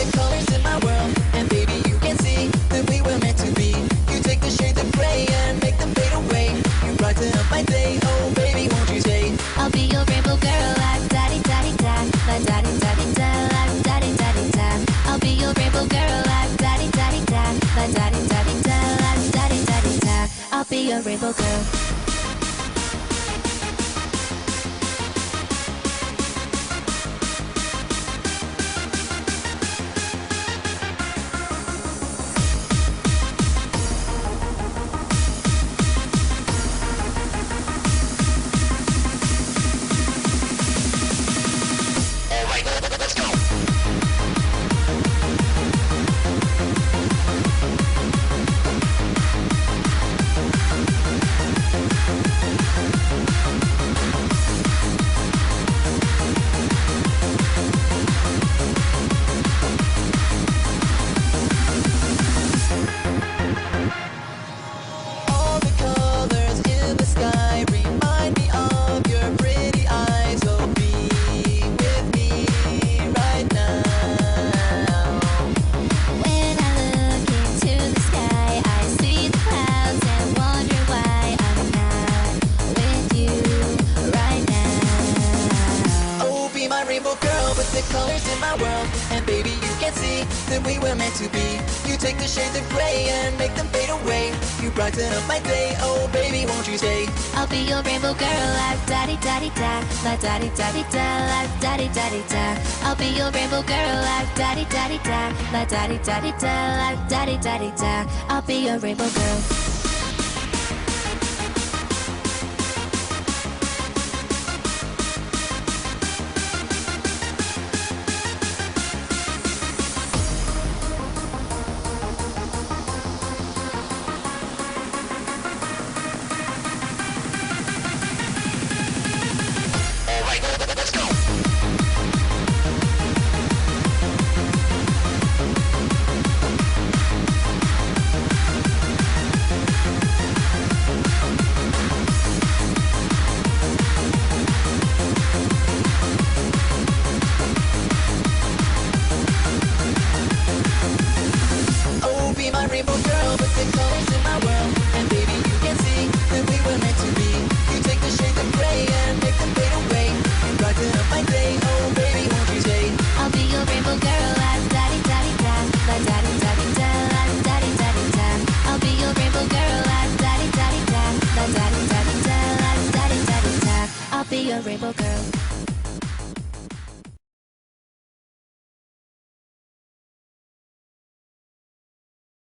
the colors in my world, and baby you can see that we were meant to be. You take the shades of gray and make them fade away. You brighten up my day, oh baby won't you stay? I'll be your rainbow girl, like daddy daddy da, la daddy daddy da, like daddy daddy da. I'll be your rainbow girl, like daddy daddy da, la daddy daddy da, like daddy daddy da. I'll be your rainbow girl. The colors in my world, and baby you can see that we were meant to be. You take the shades of gray and make them fade away. You brighten up my day, oh baby won't you stay? I'll be your rainbow girl, like daddy daddy da, like daddy daddy da, like daddy daddy da. I'll be your rainbow girl, like daddy daddy da, like daddy daddy da, like daddy daddy da. I'll be your rainbow girl.